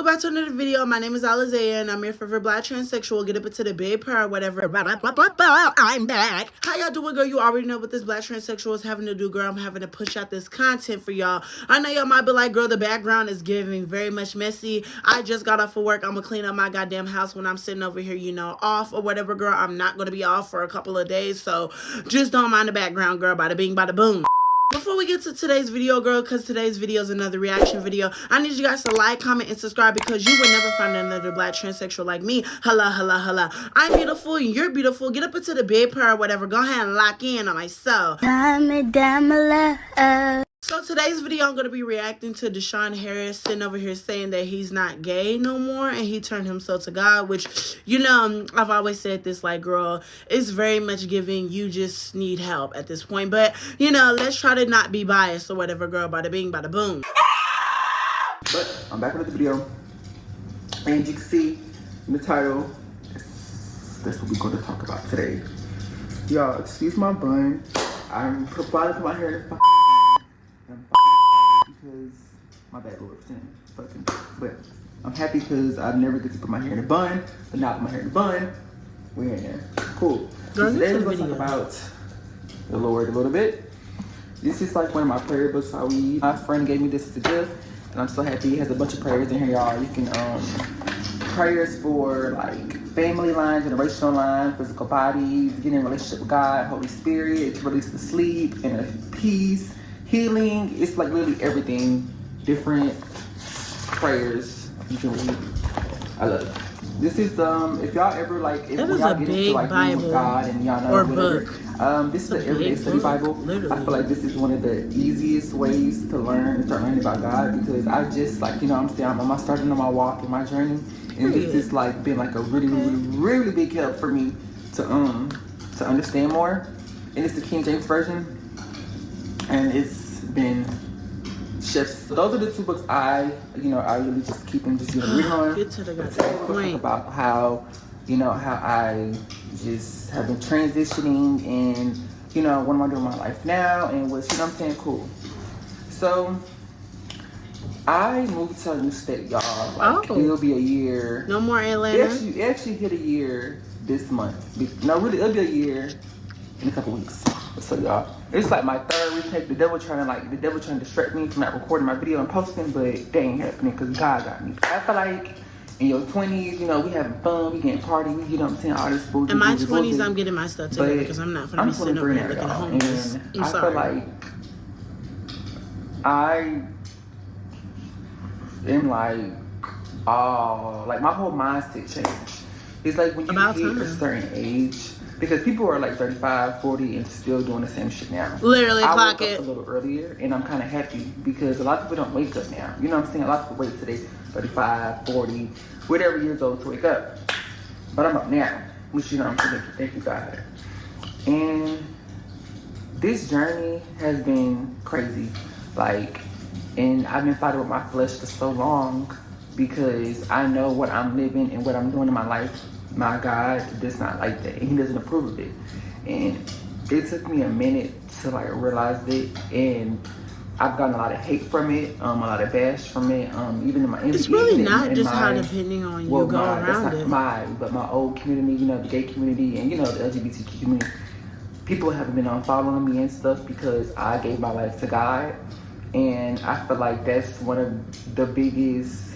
welcome back to another video. My name is Alizea and I'm your favorite black transsexual. Get up into the big part, whatever. I'm back. How y'all doing, girl? You already know what this black transsexual is having to do, girl. I'm having to push out this content for y'all. I know y'all might be like, girl, the background is giving very much messy. I just got off of work. I'm gonna clean up my goddamn house when I'm sitting over here, you know, off or whatever, girl. I'm not gonna be off for a couple of days, so just don't mind the background, girl. Bada bing, bada boom. Before we get to today's video, girl, because today's video is another reaction video, I need you guys to like, comment, and subscribe because you will never find another black transsexual like me. Hello, hello, hello. I'm beautiful and you're beautiful. Get up into the bed part or whatever. Go ahead and lock in on myself. So today's video, I'm going to be reacting to Deshawn Harris sitting over here saying that he's not gay no more and he turned himself to God, which, you know, I've always said this, like, girl, it's very much giving you just need help at this point. But, you know, let's try to not be biased or whatever, girl. Bada bing, bada boom. But I'm back with the video. And you can see in the title, that's what we're going to talk about today. Y'all, excuse my bun. I'm providing for my hair in the fucking because my bad Lord fucking, but I'm happy because I never get to put my hair in a bun, but now put my hair in a bun, we're in there. Cool. So today we're going to talk about the Lord a little bit. This is like one of my prayer books I read. My friend gave me this as a gift, and I'm so happy. It has a bunch of prayers in here, y'all. You can prayers for like family line, generational line, physical body, getting in a relationship with God, Holy Spirit, to release the sleep and peace. Healing, it's like literally everything, different prayers you can read. I love it. This is if y'all ever like, if y'all get into like Bible with God and y'all know whatever, this is an everyday study Bible. Literally. I feel like this is one of the easiest ways to learn and start learning about God because I just like, you know, I'm starting on my walk and my journey, and this has like been like a really big help for me to understand more. And it's the King James version. And it's been shifts. So those are the two books I really just keep and just read on. Get to the point about how, how I just have been transitioning and, what am I doing in my life now and what's, what I'm saying, cool. So I moved to a new state, y'all. Like, it'll be a year. No more Atlanta. It actually hit a year this month. No, really, it'll be a year in a couple weeks. So y'all, it's like my third retake. The devil trying to distract me from not recording my video and posting, but they ain't happening because God got me. I feel like in your 20s, we having fun, we getting party, you know what I'm saying, all this bullshit. In my 20s, I'm getting my stuff together because I'm not gonna be sitting over here looking homeless. And I feel like I am like my whole mindset changed. It's like when you hit a certain age. Because people are like 35, 40 and still doing the same shit now. Literally, I clock woke it. up a little earlier and I'm kind of happy because a lot of people don't wake up now. You know what I'm saying? A lot of people wait today, 35, 40, whatever years old to wake up. But I'm up now, which, I'm saying, thank you, God. And this journey has been crazy. And I've been fighting with my flesh for so long because I know what I'm living and what I'm doing in my life. My God does not like that, and He doesn't approve of it. And it took me a minute to realize it, and I've gotten a lot of hate from it, a lot of bash from it, even in my it's really not just how depending on you go around it. But my old community, the gay community, and the LGBTQ community, people have been following me and stuff because I gave my life to God, and I feel like that's one of the biggest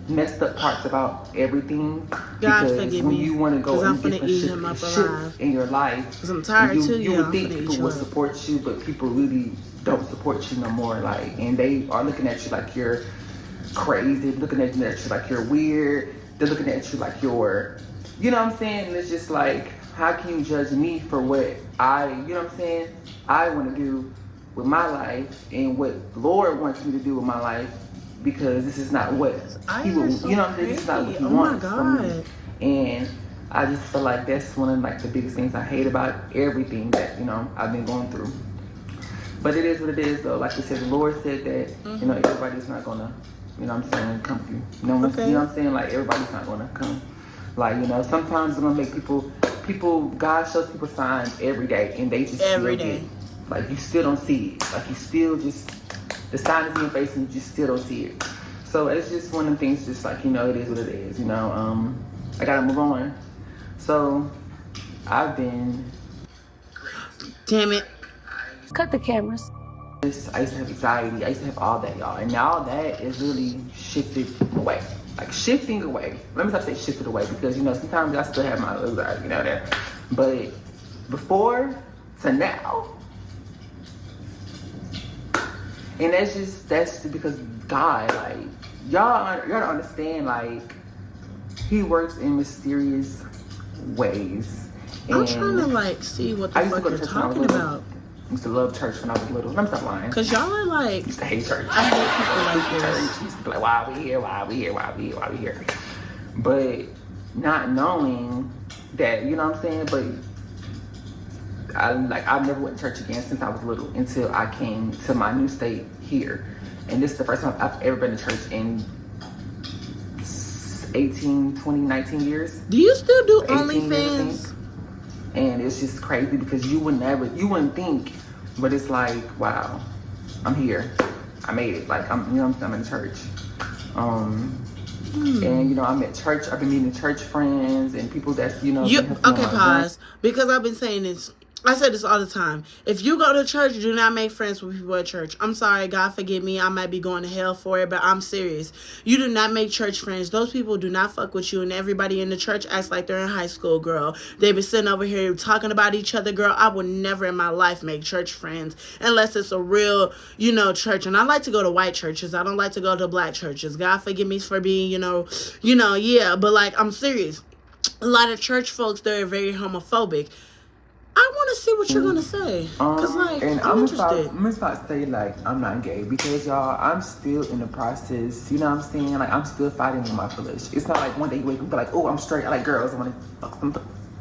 messed up parts about everything. God because forgive when me, you want to go and different shift in your life, because I'm tired too. You would think people would support you, but people really don't support you no more. And they are looking at you like you're crazy. They're looking at you like you're weird. They're looking at you like you're, you know what I'm saying? And it's just like, how can you judge me for what I want to do with my life and what Lord wants me to do with my life? Because this is not what He will, this is not what He wants from me. And I just feel like that's one of the biggest things I hate about everything that, I've been going through. But it is what it is though. Like you said, the Lord said that, everybody's not gonna, come through. You know what I'm saying? Like everybody's not gonna come. Sometimes it's gonna make people, God shows people signs every day and they just every day. You still don't see it. You still just, the sign is in your face and you just still don't see it. So it's just one of the things, just like, you know, it is what it is, you know. I gotta move on. So I've been... Damn it. Cut the cameras. I used to have anxiety. I used to have all that, y'all. And now that is really shifted away. Like, shifting away. Let me stop saying shifted away, because, you know, sometimes I still have my anxiety, you know, that. But before to now, and that's just because God, like, y'all don't understand, like, he works in mysterious ways. And I'm trying to, like, see what the fuck you're talking about. I used to love church when I was little. Let me stop lying. Cause y'all are like... I used to hate church. I hate people like this. I used to be like, why are we here? Why are we here? Why are we here? Why are we here? But not knowing that, you know what I'm saying? But I've never went to church again since I was little, until I came to my new state here. And this is the first time I've ever been to church in 18, 20, 19 years. Do you still do OnlyFans? And it's just crazy, because you wouldn't think, but it's like, wow, I'm here. I made it. Like, I'm in church. And, you know, I'm at church. I've been meeting church friends and people that's, you know. Okay, pause. Because I've been saying this. I say this all the time. If you go to church, do not make friends with people at church. I'm sorry, God forgive me. I might be going to hell for it, but I'm serious. You do not make church friends. Those people do not fuck with you, and everybody in the church acts like they're in high school, girl. They be sitting over here talking about each other, girl. I would never in my life make church friends unless it's a real, you know, church. And I like to go to white churches. I don't like to go to black churches. God forgive me for being, yeah. But, like, I'm serious. A lot of church folks, they're very homophobic. I want to see what you're going to say. Because, like, and I'm interested. I'm about to say, like, I'm not gay. Because, y'all, I'm still in the process. You know what I'm saying? Like, I'm still fighting with my flesh. It's not like one day you wake up and be like, oh, I'm straight. I like girls. I want to fuck them.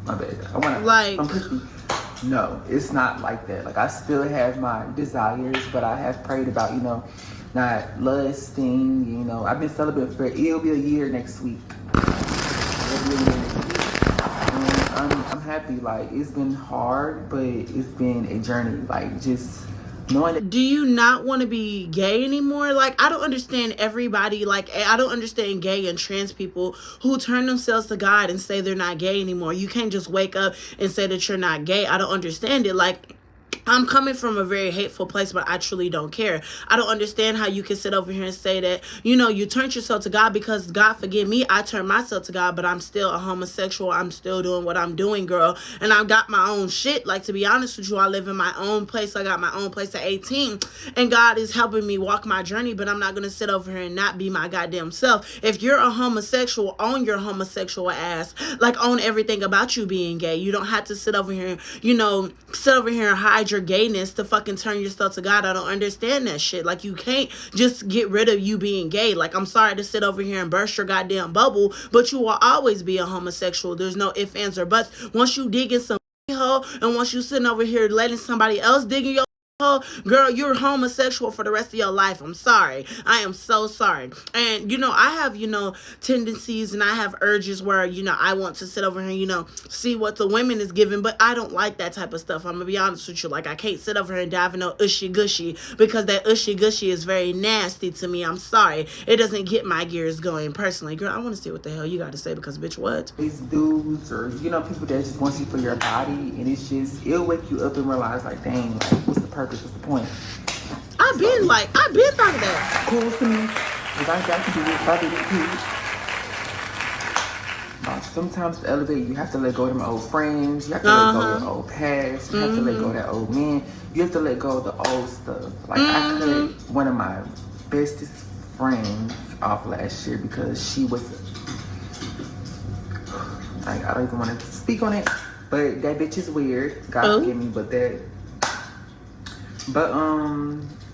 My bad. I want to. Like, I'm pussy. No, it's not like that. Like, I still have my desires. But I have prayed about, you know, not lusting. You know, I've been celibate for, it'll be a year next week. I'm happy. Like, it's been hard, but it's been a journey. Like, just knowing that. Do you not want to be gay anymore? Like, I don't understand everybody. Like, I don't understand gay and trans people who turn themselves to God and say they're not gay anymore. You can't just wake up and say that you're not gay. I don't understand it. Like, I'm coming from a very hateful place, but I truly don't care. I don't understand how you can sit over here and say that, you know, you turned yourself to God, because God forgive me, I turned myself to God, but I'm still a homosexual. I'm still doing what I'm doing, girl. And I've got my own shit. Like, to be honest with you, I live in my own place. I got my own place at 18, and God is helping me walk my journey, but I'm not going to sit over here and not be my goddamn self. If you're a homosexual, own your homosexual ass. Like, own everything about you being gay. You don't have to sit over here, you know, and hide your gayness to fucking turn yourself to God. I don't understand that shit. Like, you can't just get rid of you being gay. Like, I'm sorry to sit over here and burst your goddamn bubble, but you will always be a homosexual. There's no ifs, ands, or buts. Once you dig in some hole, and once you sitting over here letting somebody else dig in your hole, girl, you're homosexual for the rest of your life. I'm sorry. I am so sorry. And, you know, I have, you know, tendencies and I have urges where, you know, I want to sit over here and, you know, see what the women is giving, but I don't like that type of stuff. I'm gonna be honest with you. Like, I can't sit over here and dive in no ushy gushy, because that ushy gushy is very nasty to me. I'm sorry. It doesn't get my gears going personally. Girl, I want to see what the hell you got to say, because bitch, what? These dudes, or, you know, people that just want you for your body, and it's just, it'll wake you up and realize, like, dang, like, what's the purpose? What's the point? I've been thought of that. Cool to me, because I got to do it. I did it too. Sometimes to elevate, you have to let go of them old friends. You have to let go of the old past. You have to let go of that old man. You have to let go of the old stuff. Like, I cut one of my bestest friends off last year because she was, I don't even want to speak on it, but that bitch is weird. God forgive me,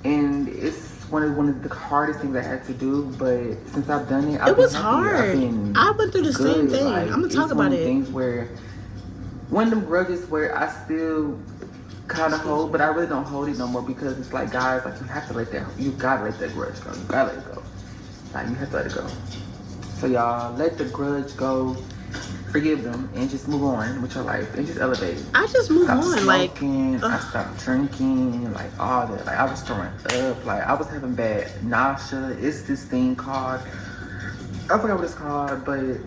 and it's one of the hardest things I had to do, but since I've done it, it was hard. I went through the same thing. Like, I'm gonna talk about it. Things where one of them grudges where I still kind of hold, but I really don't hold it no more, because it's like, guys, like, you gotta let that grudge go. You gotta let it go. Like, you have to let it go. So y'all, let the grudge go. forgive them and just move on with your life and just elevate. I just move Stop on. Smoking, I stopped drinking, like all that. Like I was throwing up, like I was having bad nausea. It's this thing called, I forgot what it's called, but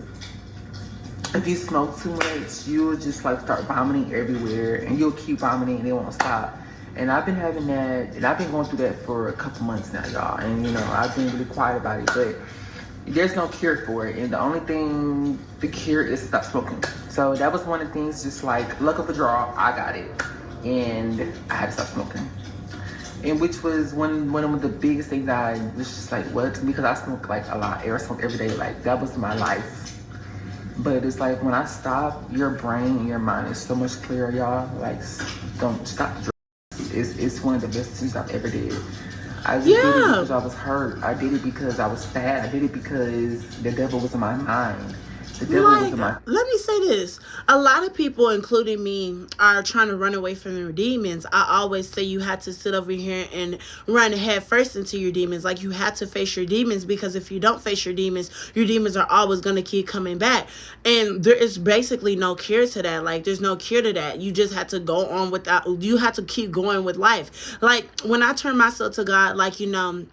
if you smoke too much, you'll just like start vomiting everywhere and you'll keep vomiting and it won't stop. And I've been having that, and I've been going through that for a couple months now, y'all. And you know, I've been really quiet about it, but there's no cure for it. And the only thing, the cure is stop smoking. So that was one of the things, just like luck of the draw, I got it. And I had to stop smoking. And which was one of the biggest things that I was just like, what? Because I smoke like a lot, I smoke every day, like that was my life. But it's like when I stop, your brain and your mind is so much clearer, y'all. Like, don't stop the drugs. It's one of the best things I've ever did. I just did it because I was hurt. I did it because I was sad. I did it because the devil was in my mind. The devil was in my... Let me say this. A lot of people, including me, are trying to run away from their demons. I always say you had to sit over here and run head first into your demons. Like, you had to face your demons, because if you don't face your demons are always going to keep coming back. And there is basically no cure to that. Like, there's no cure to that. You just had to go on without... You had to keep going with life. Like, when I turned myself to God, like, you know...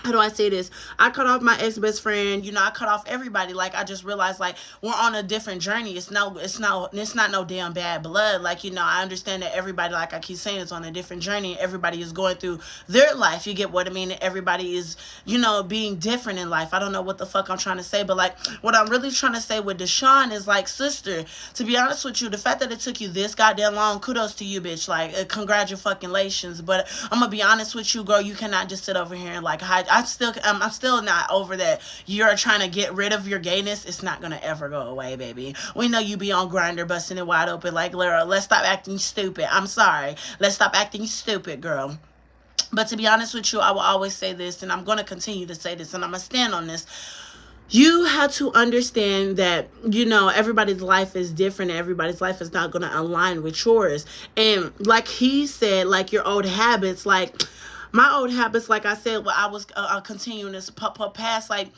How do I say this? I cut off my ex-best friend. You know, I cut off everybody. Like, I just realized, like, we're on a different journey. It's not no damn bad blood. Like, you know, I understand that everybody, like I keep saying, is on a different journey. Everybody is going through their life. You get what I mean? Everybody is, you know, being different in life. I don't know what the fuck I'm trying to say, but, like, what I'm really trying to say with Deshawn is, like, sister, to be honest with you, the fact that it took you this goddamn long, kudos to you, bitch. Like, congratulations. But I'm gonna be honest with you, girl, you cannot just sit over here and, like, hide. I'm still not over that. You're trying to get rid of your gayness. It's not gonna ever go away, baby. We know you be on Grindr busting it wide open like Lara. Let's stop acting stupid. I'm sorry. Let's stop acting stupid, girl. But to be honest with you, I will always say this, and I'm gonna continue to say this, and I'm gonna stand on this. You have to understand that, you know, everybody's life is different. And everybody's life is not going to align with yours. And like he said, like your old habits, like my old habits, like I said, well, I was continuing this pup past. Like,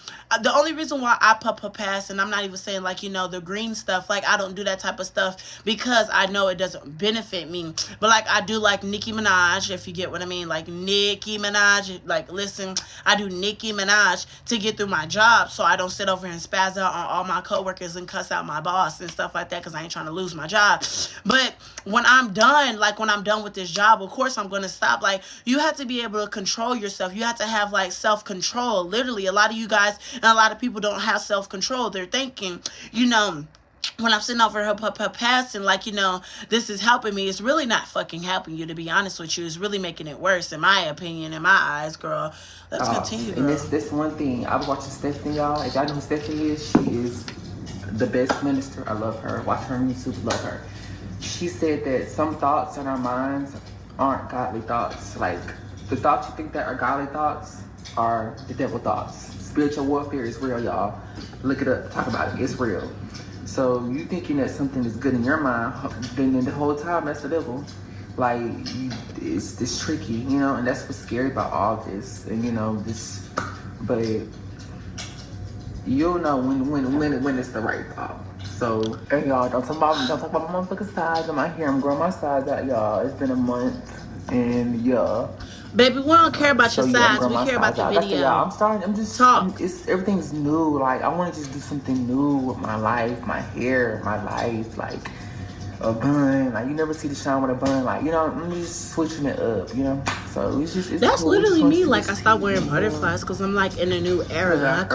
the only reason why I pup past, and I'm not even saying, like, you know, the green stuff, like, I don't do that type of stuff because I know it doesn't benefit me. But, like, I do like Nicki Minaj, if you get what I mean. Like, Nicki Minaj, like, listen, I do Nicki Minaj to get through my job so I don't sit over here and spaz out on all my coworkers and cuss out my boss and stuff like that because I ain't trying to lose my job. But when I'm done, like, when I'm done with this job, of course I'm going to stop. Like, you have to be able to control yourself. You have to have, like, self-control. Literally, a lot of you guys and a lot of people don't have self-control. They're thinking, you know, when I'm sitting over her passing, like, you know, this is helping me. It's really not fucking helping you, to be honest with you. It's really making it worse, in my opinion, in my eyes, girl. Let's continue, girl. And this one thing, I was watching Stephanie, y'all. If y'all know who Stephanie is, she is the best minister. I love her. Watch her on YouTube, love her. She said that some thoughts in our minds aren't godly thoughts. Like, the thoughts you think that are godly thoughts are the devil thoughts. Spiritual warfare is real, y'all. Look it up, talk about it. It's real. So you thinking that something is good in your mind, then the whole time that's the devil. Like, it's tricky, you know, and that's what's scary about all this. And you know, this, but you'll know when it's the right thought. So, hey y'all, don't talk about my motherfucking size in my hair. I'm growing my size out, y'all. It's been a month, and yeah. Baby, we don't care about your size. We care about the video. I'm just talk. Everything's new. Like, I want to just do something new with my life, my hair, my life. Like, a bun. Like, you never see Deshawn with a bun. Like, you know, I'm just switching it up, you know? So, it's that's cool. Literally me. Like, I stopped wearing butterflies because I'm, like, in a new era.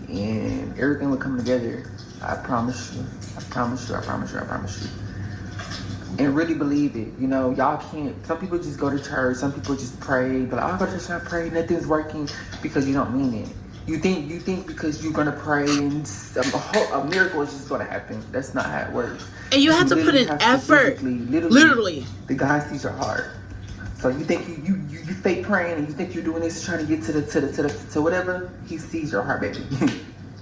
And everything will come together. I promise you. I promise you. And really believe it. You know, y'all can't. Some people just go to church. Some people just pray. But like, I go to church, I pray. Nothing's working because you don't mean it. You think because you're gonna pray and a miracle is just gonna happen. That's not how it works. And you have to put in effort. Literally, the God sees your heart. So you think you fake praying and you think you're doing this trying to get to whatever. He sees your heart, baby.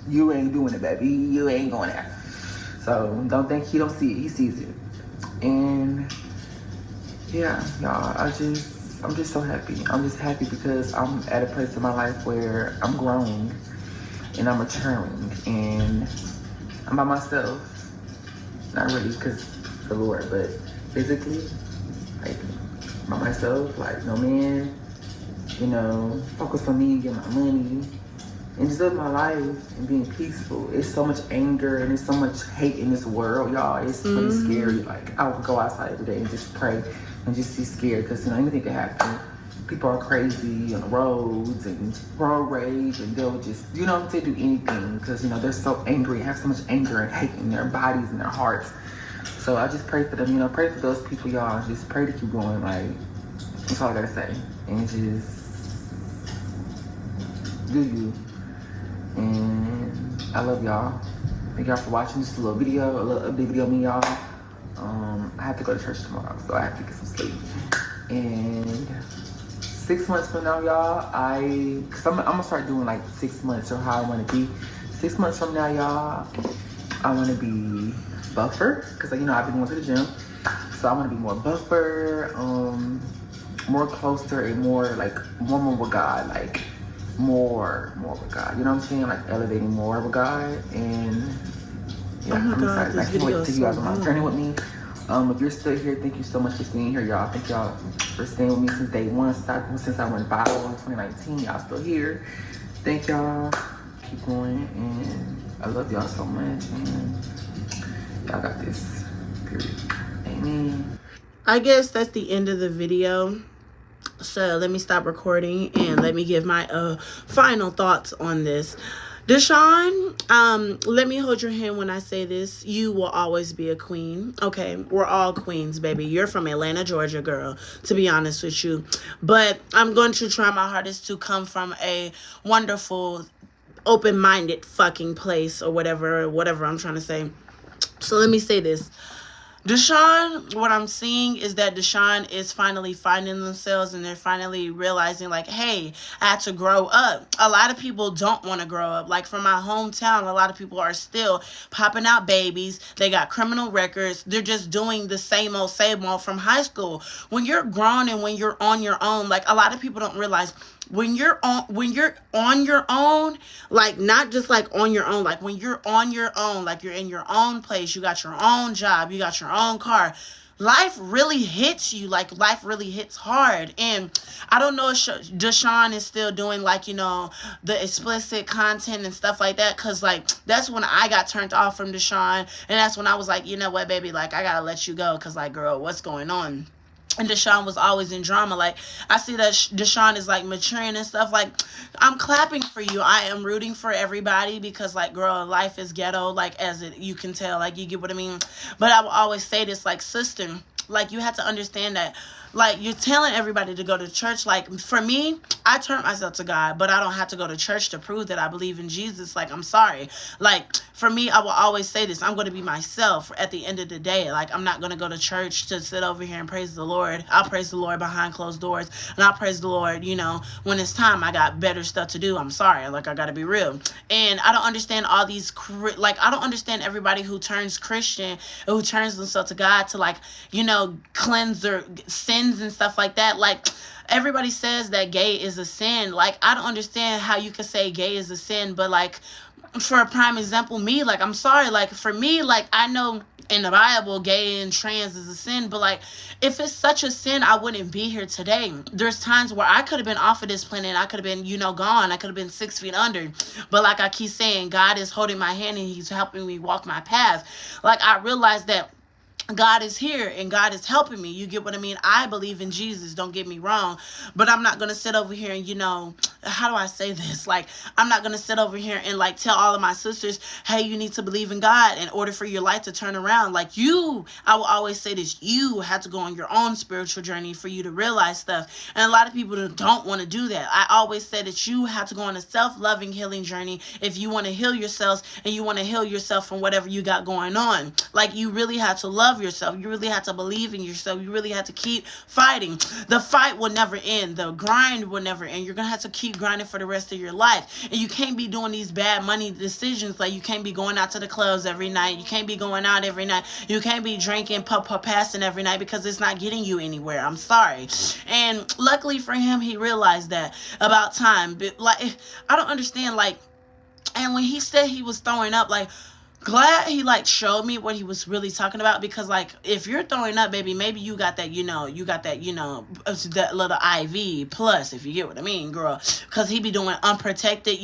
You ain't doing it, baby. You ain't going there. So don't think he don't see it. He sees it. And yeah, y'all, I'm just so happy. I'm just happy because I'm at a place in my life where I'm growing and I'm maturing and I'm by myself not really because the Lord, but physically, like by myself, like no man, you know, focus on me, get my money, and just live my life and being peaceful. It's so much anger and there's so much hate in this world, y'all. It's really scary. Like I would go outside every day and just pray and just be scared because you know anything could happen. People are crazy on the roads and road rage, and they'll just, you know, they do anything because, you know, they're so angry, have so much anger and hate in their bodies and their hearts. So I just pray for them, you know, pray for those people, y'all. Just pray to keep going, like, that's all I gotta say. And just do you. And I love y'all. Thank y'all for watching. Just a little video, a little update video of me, y'all. I have to go to church tomorrow, so I have to get some sleep. And 6 months from now, y'all, cause I'm gonna start doing like 6 months or how I want to be. 6 months from now, y'all, I want to be buffer, cause like, you know, I've been going to the gym, so I want to be more buffer, more closer and more with God, like more with God. You know what I'm saying? Like elevating more with God, and yeah, I'm excited. I can't wait to take you guys on my journey with me. If you're still here, thank you so much for staying here, y'all. Thank y'all for staying with me since day one, since I went viral in 2019. Y'all still here. Thank y'all. Keep going, and I love y'all so much, and y'all got this. Period. Amen. I guess that's the end of the video. So let me stop recording and let me give my final thoughts on this. Deshawn, let me hold your hand when I say this. You will always be a queen. Okay, we're all queens, baby. You're from Atlanta, Georgia, girl, to be honest with you. But I'm going to try my hardest to come from a wonderful, open-minded fucking place, or whatever I'm trying to say. So let me say this. Deshawn, what I'm seeing is that Deshawn is finally finding themselves, and they're finally realizing, like, hey, I had to grow up. A lot of people don't want to grow up. Like, from my hometown, a lot of people are still popping out babies. They got criminal records. They're just doing the same old from high school. When you're grown and when you're on your own, like, a lot of people don't realize when you're on your own, like, not just like on your own, like when you're on your own, like you're in your own place, you got your own job, you got your own car, life really hits you, like life really hits hard. And I don't know if Deshawn is still doing, like, you know, the explicit content and stuff like that, because like that's when I got turned off from Deshawn, and that's when I was like, you know what, baby, like I gotta let you go, because like, girl, what's going on? And Deshawn was always in drama. Like, I see that Deshawn is like maturing and stuff. Like, I'm clapping for you. I am rooting for everybody, because like, girl, life is ghetto, like, as you can tell, like, you get what I mean. But I will always say this, like, sister, like, you have to understand that, like, you're telling everybody to go to church. Like, for me, I turn myself to God, but I don't have to go to church to prove that I believe in Jesus. Like, I'm sorry. Like, for me, I will always say this. I'm going to be myself at the end of the day. Like, I'm not going to go to church to sit over here and praise the Lord. I'll praise the Lord behind closed doors, and I'll praise the Lord, you know, when it's time. I got better stuff to do. I'm sorry. Like, I got to be real. And I don't understand all these, like, I don't understand everybody who turns Christian, who turns themselves to God to, like, you know, cleanse their sins and stuff like that. Like, everybody says that gay is a sin. Like, I don't understand how you could say gay is a sin, but like, for a prime example, me, like, I'm sorry, like, for me, like, I know in the Bible gay and trans is a sin, but like, if it's such a sin, I wouldn't be here today. There's times where I could have been off of this planet, I could have been, you know, gone, I could have been 6 feet under, but like I keep saying, God is holding my hand and he's helping me walk my path. Like, I realized that God is here and God is helping me. You get what I mean? I believe in Jesus, don't get me wrong, but I'm not going to sit over here and, you know, how do I say this? Like, I'm not going to sit over here and like tell all of my sisters, hey, you need to believe in God in order for your life to turn around. Like, I will always say this, you have to go on your own spiritual journey for you to realize stuff. And a lot of people don't want to do that. I always say that you have to go on a self-loving healing journey if you want to heal yourselves, and you want to heal yourself from whatever you got going on. Like, you really have to love yourself. You really have to believe in yourself. You really have to keep fighting. The fight will never end. The grind will never end. You're going to have to keep grinding for the rest of your life. And you can't be doing these bad money decisions. Like, you can't be going out to the clubs every night. You can't be going out every night. You can't be drinking, passing every night, because it's not getting you anywhere. I'm sorry. And luckily for him, he realized that about time. But like, I don't understand, like, and when he said he was throwing up, like, glad he like showed me what he was really talking about, because like if you're throwing up, baby, maybe you got that, that little IV plus, if you get what I mean, girl, because he be doing unprotected,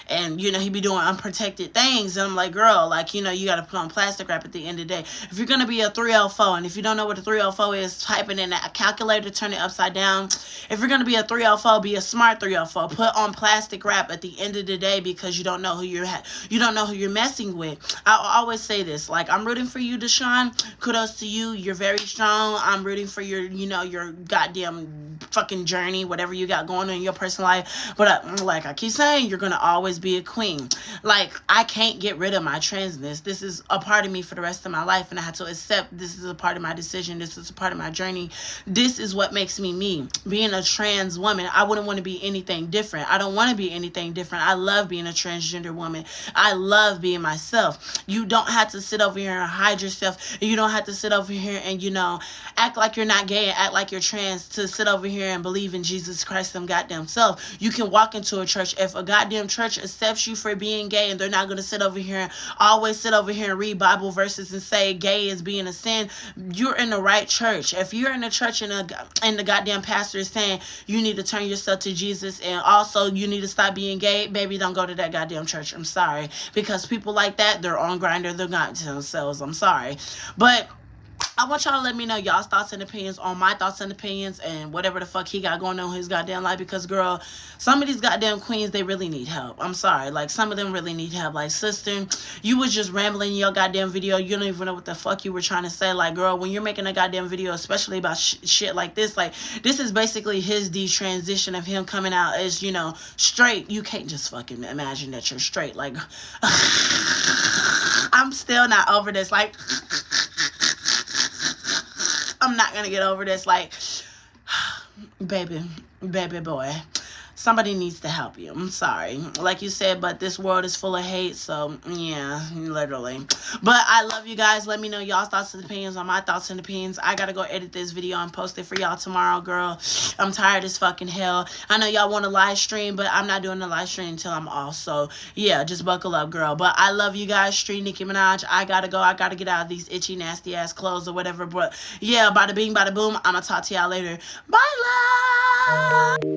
and he be doing unprotected things, and I'm like, girl, like, you gotta put on plastic wrap at the end of the day. If you're gonna be a 304, and if you don't know what a 304 is, type it in a calculator, turn it upside down. If you're gonna be a 304, be a smart 304. Put on plastic wrap at the end of the day, because you don't know who you're messing with. I always say this, like, I'm rooting for you, Deshawn. Kudos to you. You're very strong. I'm rooting for your, your goddamn fucking journey, whatever you got going on in your personal life. But like I keep saying, you're gonna always be a queen. Like, I can't get rid of my transness. This is a part of me for the rest of my life, and I have to accept this is a part of my decision. This is a part of my journey. This is what makes me me. Being a trans woman, I wouldn't want to be anything different. I don't want to be anything different. I love being a transgender woman. I love being myself. You don't have to sit over here and hide yourself. You don't have to sit over here and, act like you're not gay and act like you're trans to sit over here and believe in Jesus Christ them goddamn self. You can walk into a church. If a goddamn church accepts you for being gay, and they're not going to sit over here and always sit over here and read Bible verses and say gay is being a sin, you're in the right church. If you're in a church and the goddamn pastor is saying you need to turn yourself to Jesus and also you need to stop being gay, baby, don't go to that goddamn church. I'm sorry. Because people like that, they're on Grindr, they're not to themselves. I'm sorry. But I want y'all to let me know y'all's thoughts and opinions on my thoughts and opinions and whatever the fuck he got going on in his goddamn life, because, girl, some of these goddamn queens, they really need help. I'm sorry. Like, some of them really need help. Like, sister, you was just rambling in your goddamn video. You don't even know what the fuck you were trying to say. Like, girl, when you're making a goddamn video, especially about shit like this, like, this is basically his detransition of him coming out as, straight. You can't just fucking imagine that you're straight. Like, I'm still not over this. Like, I'm not gonna get over this. Like, baby boy, somebody needs to help you. I'm sorry. Like you said, but this world is full of hate, so yeah, literally. But I love you guys. Let me know y'all's thoughts and opinions on my thoughts and opinions. I gotta go edit this video and post it for y'all tomorrow, girl. I'm tired as fucking hell. I know y'all want a live stream, but I'm not doing the live stream until I'm off. So yeah, just buckle up, girl. But I love you guys. Street Nicki Minaj. I gotta go. I gotta get out of these itchy, nasty ass clothes or whatever. But yeah, bada bing, bada boom. I'ma talk to y'all later. Bye, love.